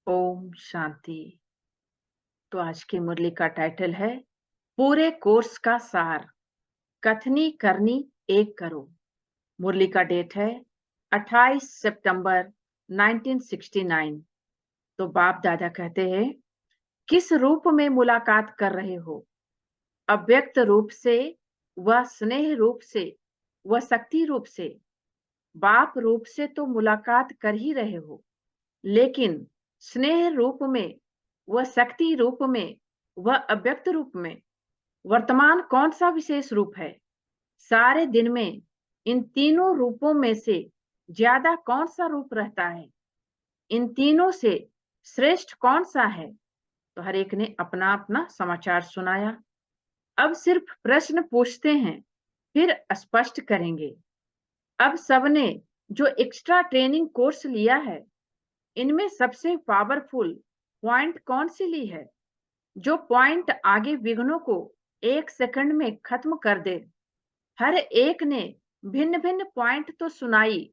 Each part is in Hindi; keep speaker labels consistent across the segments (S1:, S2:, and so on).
S1: ओम शांति। तो आज की मुरली का टाइटल है पूरे कोर्स का सार, कथनी करनी एक करो। मुरली का डेट है 28 सितंबर 1969। तो बाप दादा कहते हैं, किस रूप में मुलाकात कर रहे हो? अव्यक्त रूप से, व स्नेह रूप से, व शक्ति रूप से। बाप रूप से तो मुलाकात कर ही रहे हो, लेकिन स्नेह रूप में, वह शक्ति रूप में, वह अव्यक्त रूप में वर्तमान कौन सा विशेष रूप है? सारे दिन में इन तीनों रूपों में से ज्यादा कौन सा रूप रहता है? इन तीनों से श्रेष्ठ कौन सा है? तो हर एक ने अपना अपना समाचार सुनाया। अब सिर्फ प्रश्न पूछते हैं, फिर स्पष्ट करेंगे। अब सबने जो एक्स्ट्रा ट्रेनिंग कोर्स लिया है, इनमें सबसे पावरफुल पॉइंट कौन सी ली है? जो पॉइंट आगे विघ्नों को 1 सेकंड में खत्म कर दे। हर एक ने भिन्न भिन्न पॉइंट तो सुनाई।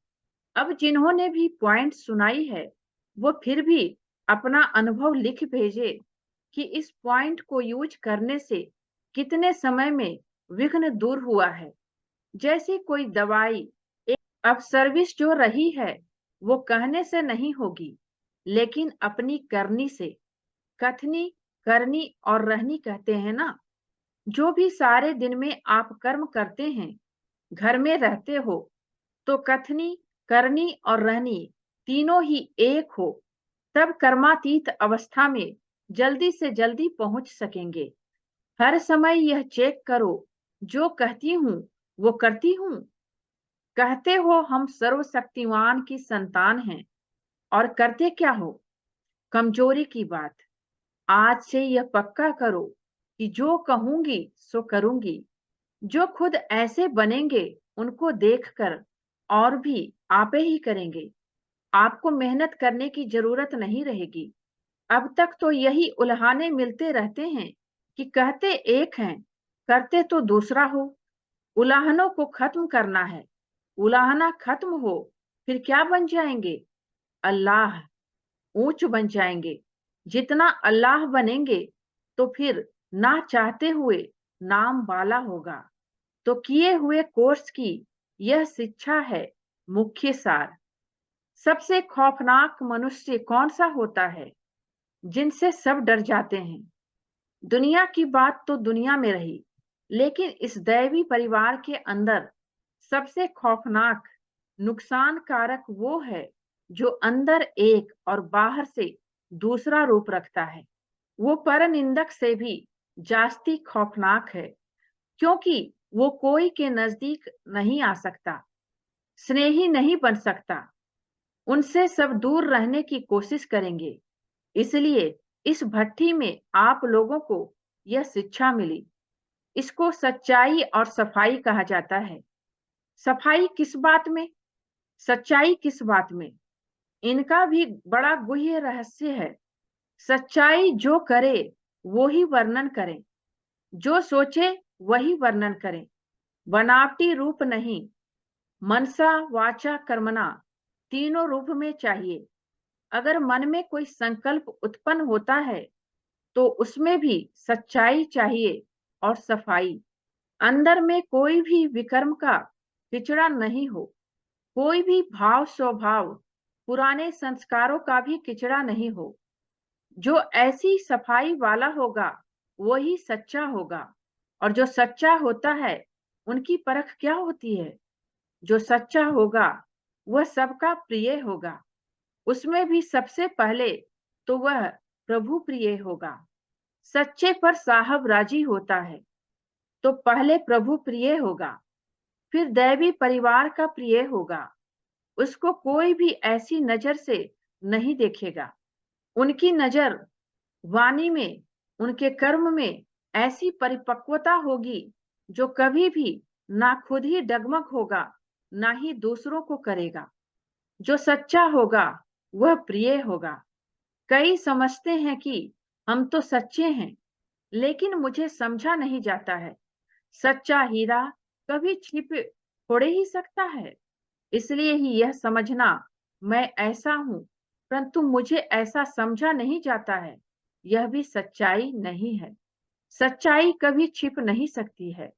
S1: अब जिन्होंने भी पॉइंट सुनाई है, वो फिर भी अपना अनुभव लिख भेजे कि इस पॉइंट को यूज करने से कितने समय में विघ्न दूर हुआ है। जैसे कोई दवाई, अब सर्विस जो रही है, वो कहने से नहीं होगी, लेकिन अपनी करनी से। कथनी, करनी और रहनी कहते हैं ना। जो भी सारे दिन में आप कर्म करते हैं, घर में रहते हो, तो कथनी, करनी और रहनी तीनों ही एक हो, तब कर्मातीत अवस्था में जल्दी से जल्दी पहुंच सकेंगे। हर समय यह चेक करो, जो कहती हूँ वो करती हूँ। कहते हो हम सर्वशक्तिमान की संतान हैं, और करते क्या हो? कमजोरी की बात। आज से यह पक्का करो कि जो कहूंगी सो करूंगी। जो खुद ऐसे बनेंगे, उनको देखकर और भी आपे ही करेंगे। आपको मेहनत करने की जरूरत नहीं रहेगी। अब तक तो यही उल्हाने मिलते रहते हैं कि कहते एक हैं, करते तो दूसरा हो। उलाहनों को खत्म करना है। उलाहना खत्म हो, फिर क्या बन जाएंगे? अल्लाह। ऊंच बन जाएंगे। जितना अल्लाह बनेंगे, तो फिर ना चाहते हुए नाम वाला होगा। तो किए हुए कोर्स की यह शिक्षा है मुख्य सार। सबसे खौफनाक मनुष्य कौन सा होता है? जिनसे सब डर जाते हैं। दुनिया की बात तो दुनिया में रही, लेकिन इस दैवी परिवार के अंदर सबसे खौफनाक, नुकसान कारक वो है जो अंदर एक और बाहर से दूसरा रूप रखता है। वो पर निंदक से भी जास्ती खौफनाक है, क्योंकि वो कोई के नजदीक नहीं आ सकता, स्नेही नहीं बन सकता। उनसे सब दूर रहने की कोशिश करेंगे। इसलिए इस भट्ठी में आप लोगों को यह शिक्षा मिली। इसको सच्चाई और सफाई कहा जाता है। सफाई किस बात में? सच्चाई किस बात में? इनका भी बड़ा गुह्य रहस्य है। सच्चाई जो करे वो ही वर्णन करें, जो सोचे वही वर्णन करें। बनावटी रूप नहीं। मनसा वाचा कर्मणा तीनों रूप में चाहिए। अगर मन में कोई संकल्प उत्पन्न होता है, तो उसमें भी सच्चाई चाहिए और सफाई। अंदर में कोई भी विकर्म का पिछड़ा नहीं हो। कोई भी भाव स्वभाव, पुराने संस्कारों का भी किचड़ा नहीं हो। जो ऐसी सफाई वाला होगा, वही सच्चा होगा। और जो सच्चा होता है, उनकी परख क्या होती है? जो सच्चा होगा, वह सबका प्रिय होगा। उसमें भी सबसे पहले तो वह प्रभु प्रिय होगा। सच्चे पर साहब राजी होता है, तो पहले प्रभु प्रिय होगा, फिर दैवी परिवार का प्रिय होगा। उसको कोई भी ऐसी नजर से नहीं देखेगा। उनकी नजर, वाणी में, उनके कर्म में ऐसी परिपक्वता होगी, जो कभी भी ना खुद ही डगमग होगा, ना ही दूसरों को करेगा। जो सच्चा होगा, वह प्रिय होगा। कई समझते हैं कि हम तो सच्चे हैं, लेकिन मुझे समझा नहीं जाता है। सच्चा हीरा कभी छिप थोड़े ही सकता है। इसलिए ही यह समझना मैं ऐसा हूं, परंतु मुझे ऐसा समझा नहीं जाता है। यह भी सच्चाई नहीं है। सच्चाई कभी छिप नहीं सकती है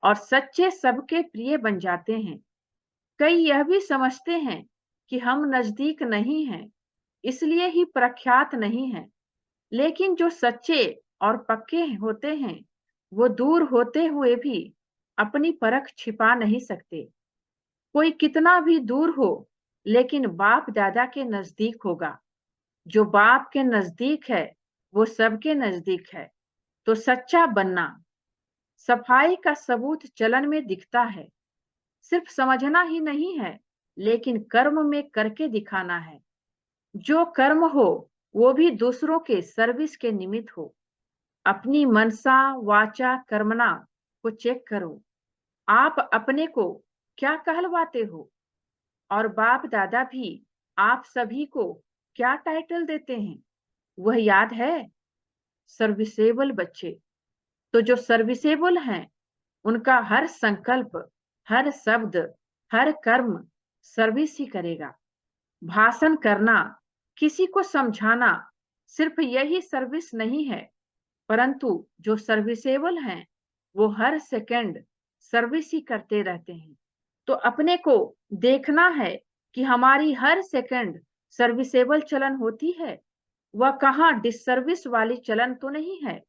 S1: और सच्चे सबके प्रिय बन जाते हैं। कई यह भी समझते हैं कि हम नजदीक नहीं हैं, इसलिए ही प्रख्यात नहीं हैं। लेकिन जो सच्चे और पक्के होते हैं, वो दूर होते हुए भी अपनी परख छिपा नहीं सकते। कोई कितना भी दूर हो, लेकिन बाप दादा के नजदीक होगा। जो बाप के नजदीक है, वो सबके नजदीक है। तो सच्चा बनना, सफाई का सबूत चलन में दिखता है। सिर्फ समझना ही नहीं है, लेकिन कर्म में करके दिखाना है। जो कर्म हो, वो भी दूसरों के सर्विस के निमित्त हो। अपनी मनसा वाचा कर्मणा को चेक करो। आप अपने को क्या कहलवाते हो? और बाप दादा भी आप सभी को क्या टाइटल देते हैं, वह याद है? सर्विसेबल बच्चे। तो जो सर्विसेबल हैं, उनका हर संकल्प, हर शब्द, हर कर्म सर्विस ही करेगा। भाषण करना, किसी को समझाना, सिर्फ यही सर्विस नहीं है। परंतु जो सर्विसेबल हैं, वो हर सेकंड सर्विस ही करते रहते हैं। तो अपने को देखना है कि हमारी हर सेकंड सर्विसेबल चलन होती है, वह कहाँ डिसर्विस वाली चलन तो नहीं है।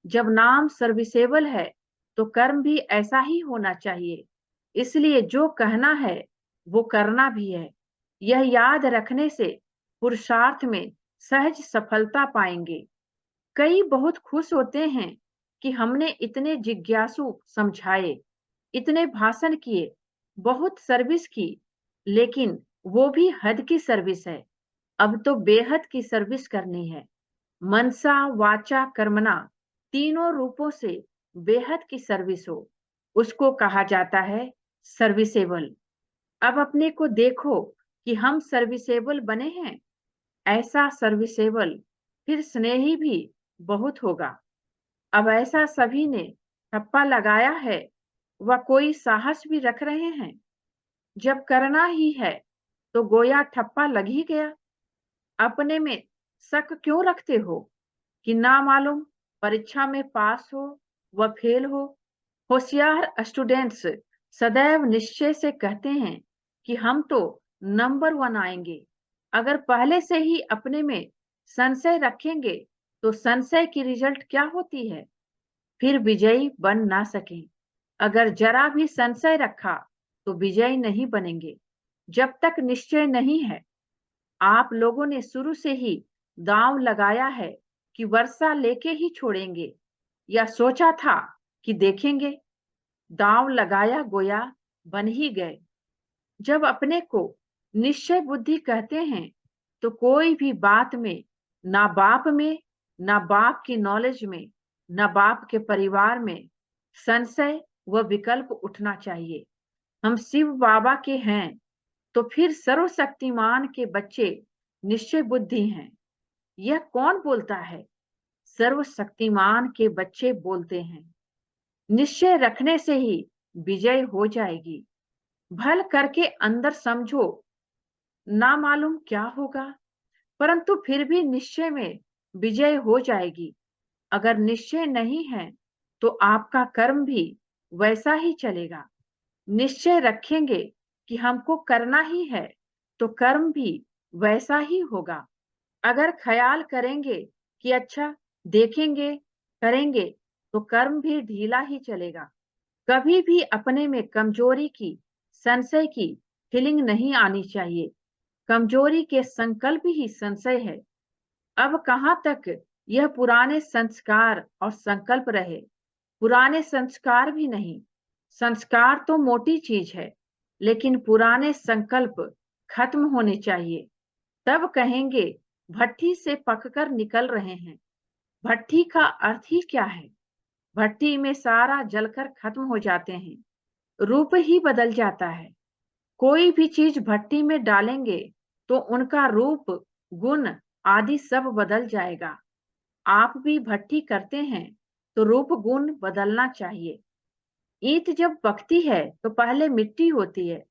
S1: जब नाम सर्विसेबल है, तो कर्म भी ऐसा ही होना चाहिए। इसलिए जो कहना है, वो करना भी है। यह याद रखने से पुरुषार्थ में सहज सफलता पाएंगे। कई बहुत खुश होते हैं कि हमने इतने जिज्ञासु समझाए, इतने भाषण किए, बहुत सर्विस की, लेकिन वो भी हद की सर्विस है। अब तो बेहद की सर्विस करनी है। मनसा वाचा कर्मणा तीनों रूपों से बेहद की सर्विस हो, उसको कहा जाता है सर्विसेबल। अब अपने को देखो कि हम सर्विसेबल बने हैं। ऐसा सर्विसेबल फिर स्नेही भी बहुत होगा। अब ऐसा सभी ने ठप्पा लगाया है, वह कोई साहस भी रख रहे हैं। जब करना ही है, तो गोया ठप्पा लग ही गया। अपने में शक क्यों रखते हो कि ना मालूम परीक्षा में पास हो व फेल हो? होशियार स्टूडेंट्स सदैव निश्चय से कहते हैं कि हम तो नंबर 1 आएंगे। अगर पहले से ही अपने में संशय रखेंगे, तो संशय की रिजल्ट क्या होती है? फिर विजयी बन ना सके। अगर जरा भी संशय रखा, तो विजयी नहीं बनेंगे। जब तक निश्चय नहीं है, आप लोगों ने शुरू से ही दांव लगाया है कि वर्षा लेके ही छोड़ेंगे, या सोचा था कि देखेंगे। दांव लगाया गोया बन ही गए। जब अपने को निश्चय बुद्धि कहते हैं, तो कोई भी बात में, ना बाप में, ना बाप की नॉलेज में, ना बाप के परिवार में संशय व विकल्प उठना चाहिए। हम शिव बाबा के हैं, तो फिर सर्वशक्तिमान के बच्चे निश्चय बुद्धि हैं। यह कौन बोलता है? सर्वशक्तिमान के बच्चे बोलते हैं। निश्चय रखने से ही विजय हो जाएगी। भल करके अंदर समझो, ना मालूम क्या होगा, परंतु फिर भी निश्चय में विजय हो जाएगी। अगर निश्चय नहीं है, तो आपका कर्म भी वैसा ही चलेगा। निश्चय रखेंगे कि हमको करना ही है, तो कर्म भी वैसा ही होगा। अगर ख्याल करेंगे कि अच्छा देखेंगे, करेंगे, तो कर्म भी ढीला ही चलेगा। कभी भी अपने में कमजोरी की, संशय की फीलिंग नहीं आनी चाहिए। कमजोरी के संकल्प ही संशय है। अब कहाँ तक यह पुराने संस्कार और संकल्प रहे? पुराने संस्कार भी नहीं। संस्कार तो मोटी चीज है, लेकिन पुराने संकल्प खत्म होने चाहिए। तब कहेंगे भट्ठी से पककर निकल रहे हैं। भट्ठी का अर्थ ही क्या है? भट्ठी में सारा जलकर खत्म हो जाते हैं, रूप ही बदल जाता है। कोई भी चीज भट्टी में डालेंगे, तो उनका रूप, गुण आदि सब बदल जाएगा। आप भी भट्टी करते हैं, तो रूप गुण बदलना चाहिए। ईंट जब पकती है, तो पहले मिट्टी होती है,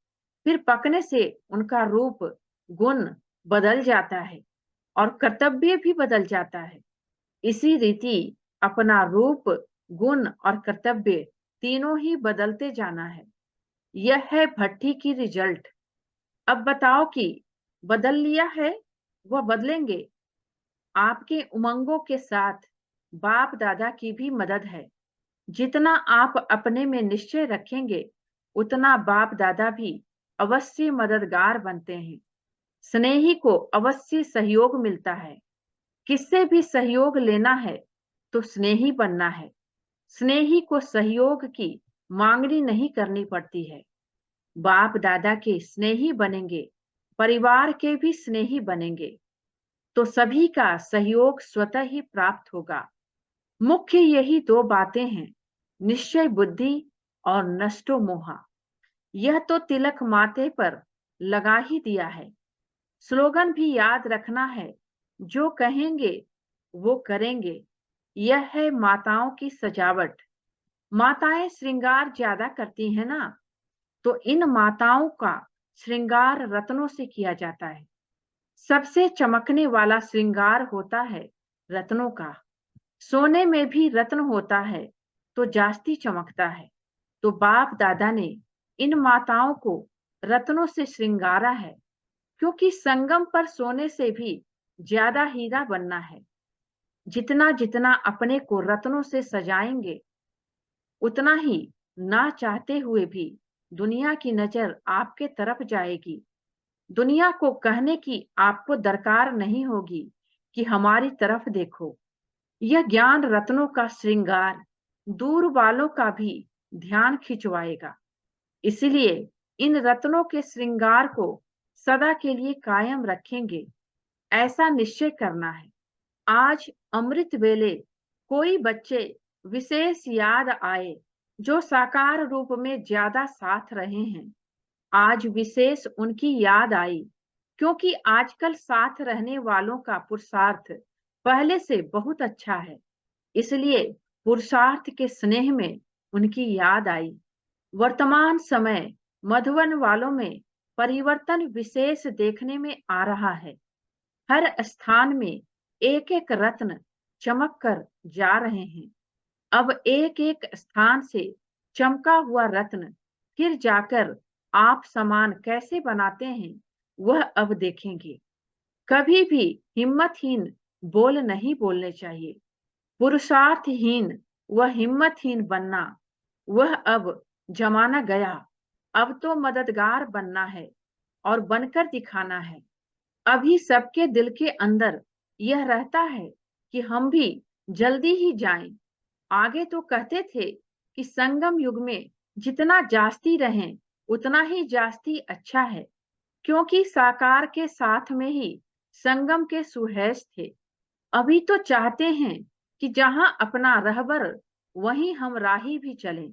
S1: फिर पकने से उनका रूप, गुण बदल जाता है और कर्तव्य भी बदल जाता है। इसी रीति अपना रूप, गुण और कर्तव्य तीनों ही बदलते जाना है। यह है भट्ठी की रिजल्ट। अब बताओ कि बदल लिया है, वह बदलेंगे। आपके उमंगों के साथ बाप दादा की भी मदद है। जितना आप अपने में निश्चय रखेंगे, उतना बाप दादा भी अवश्य मददगार बनते हैं। स्नेही को अवश्य सहयोग मिलता है। किससे भी सहयोग लेना है तो स्नेही बनना है। स्नेही को सहयोग की मांगनी नहीं करनी पड़ती है। बाप दादा के स्नेही बनेंगे, परिवार के भी स्नेही बनेंगे, तो सभी का सहयोग स्वतः ही प्राप्त होगा। मुख्य यही दो बातें हैं, निश्चय बुद्धि और नष्टो मोहा। यह तो तिलक माथे पर लगा ही दिया है। स्लोगन भी याद रखना है, जो कहेंगे वो करेंगे। यह है माताओं की सजावट। माताएं श्रृंगार ज्यादा करती हैं ना, तो इन माताओं का श्रृंगार रत्नों से किया जाता है। सबसे चमकने वाला श्रृंगार होता है रत्नों का। सोने में भी रत्न होता है तो जास्ती चमकता है। तो बाप दादा ने इन माताओं को रत्नों से श्रृंगारा है, क्योंकि संगम पर सोने से भी ज्यादा हीरा बनना है। जितना जितना अपने को रत्नों से सजाएंगे, उतना ही ना चाहते हुए भी दुनिया की नजर आपके तरफ जाएगी। दुनिया को कहने की आपको दरकार नहीं होगी कि हमारी तरफ देखो। यह ज्ञान रत्नों का श्रृंगार दूर वालों का भी ध्यान खिंचवाएगा। इसलिए इन रत्नों के श्रृंगार को सदा के लिए कायम रखेंगे, ऐसा निश्चय करना है। आज अमृत वेले कोई बच्चे विशेष याद आए जो साकार रूप में ज्यादा साथ रहे हैं। आज विशेष उनकी याद आई, क्योंकि आजकल साथ रहने वालों का पुरुषार्थ पहले से बहुत अच्छा है। इसलिए पुरुषार्थ के स्नेह में उनकी याद आई। वर्तमान समय मधुवन वालों में परिवर्तन विशेष देखने में आ रहा है। हर स्थान में एक एक रत्न चमक कर जा रहे हैं। अब एक एक स्थान से चमका हुआ रत्न फिर जाकर आप समान कैसे बनाते हैं, वह अब देखेंगे। कभी भी हिम्मतहीन बोल नहीं बोलने चाहिए। पुरुषार्थहीन व हिम्मतहीन बनना, वह अब जमाना गया। अब तो मददगार बनना है और बनकर दिखाना है। अभी सबके दिल के अंदर यह रहता है कि हम भी जल्दी ही जाएं। आगे तो कहते थे कि संगम युग में जितना जास्ती रहें, उतना ही जास्ती अच्छा है, क्योंकि साकार के साथ में ही संगम के सुहेस थे। अभी तो चाहते हैं कि जहां अपना रहबर, वहीं हम राही भी चलें।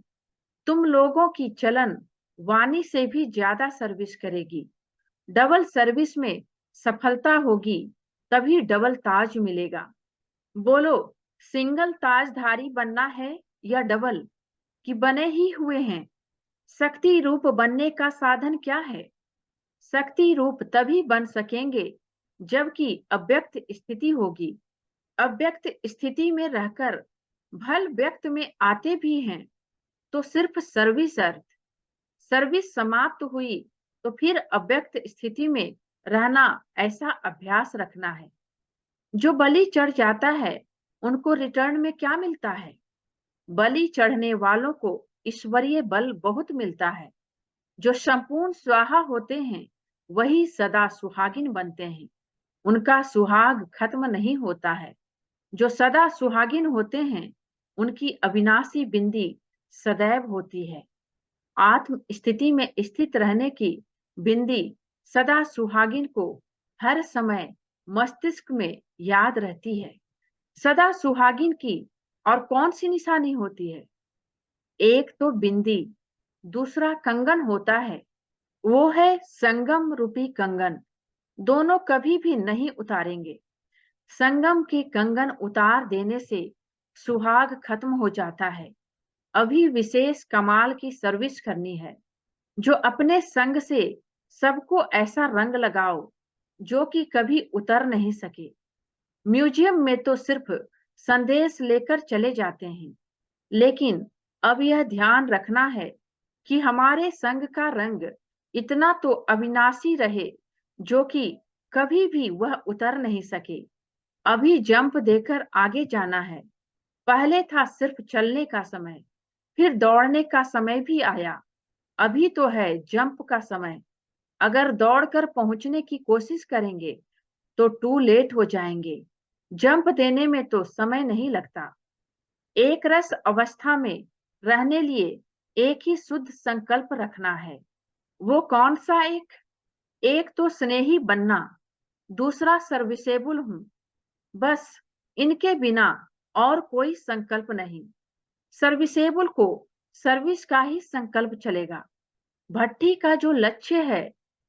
S1: तुम लोगों की चलन वाणी से भी ज्यादा सर्विस करेगी। डबल सर्विस में सफलता होगी, तभी डबल ताज मिलेगा। बोलो, सिंगल ताजधारी बनना है या डबल, कि बने ही हुए हैं? शक्ति रूप बनने का साधन क्या है? शक्ति रूप तभी बन सकेंगे जबकि अव्यक्त स्थिति होगी। अव्यक्त स्थिति में रहकर भल व्यक्त में आते भी हैं, तो सिर्फ सर्विस अर्थ। सर्विस समाप्त हुई तो फिर अव्यक्त स्थिति में रहना, ऐसा अभ्यास रखना है। जो बलि चढ़ जाता है, उनको रिटर्न में क्या मिलता है? बलि चढ़ने वालों को ईश्वरीय बल बहुत मिलता है। जो संपूर्ण स्वाहा होते हैं, वही सदा सुहागिन बनते हैं। उनका सुहाग खत्म नहीं होता है। जो सदा सुहागिन होते हैं, उनकी अविनाशी बिंदी सदैव होती है। आत्म स्थिति में स्थित रहने की बिंदी सदा सुहागिन को हर समय मस्तिष्क में याद रहती है। सदा सुहागिन की और कौन सी निशानी होती है? एक तो बिंदी, दूसरा कंगन होता है। वो है संगम रूपी कंगन। दोनों कभी भी नहीं उतारेंगे। संगम के कंगन उतार देने से सुहाग खत्म हो जाता है। अभी विशेष कमाल की सर्विस करनी है। जो अपने संग से सबको ऐसा रंग लगाओ जो कि कभी उतर नहीं सके। म्यूजियम में तो सिर्फ संदेश लेकर चले जाते हैं, लेकिन अब यह ध्यान रखना है कि हमारे संग का रंग इतना तो अविनाशी रहे, जो कि कभी भी वह उतर नहीं सके। अभी जंप देकर आगे जाना है। पहले था सिर्फ चलने का समय, फिर दौड़ने का समय भी आया। अभी तो है जंप का समय। अगर दौड़कर पहुंचने की कोशिश करेंगे तो टू लेट हो जाएंगे। जंप देने में तो समय नहीं लगता। एक रस अवस्था में रहने लिए एक ही शुद्ध संकल्प रखना है। वो कौन सा एक? एक तो स्नेही बनना, दूसरा सर्विसेबल हूं। बस इनके बिना और कोई संकल्प नहीं। सर्विसेबल को सर्विस का ही संकल्प चलेगा। भट्टी का जो लक्ष्य है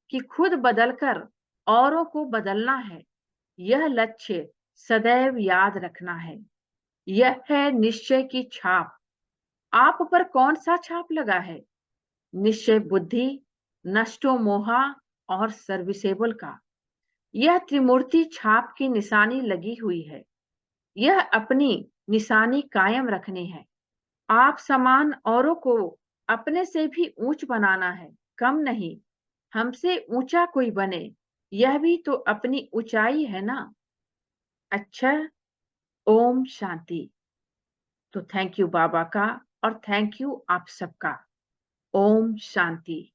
S1: कि खुद बदलकर औरों को बदलना है, यह लक्ष्य सदैव याद रखना है। यह है निश्चय की छाप। आप पर कौन सा छाप लगा है? निश्चय बुद्धि, नष्टो मोहा और सर्विसेबल का। यह त्रिमूर्ति छाप की निशानी लगी हुई है। यह अपनी निशानी कायम रखनी है। आप समान औरों को अपने से भी ऊंच बनाना है, कम नहीं। हमसे ऊंचा कोई बने, यह भी तो अपनी ऊंचाई है ना। अच्छा, ओम शांति। तो थैंक यू बाबा का, और थैंक यू आप सबका। ओम शांति।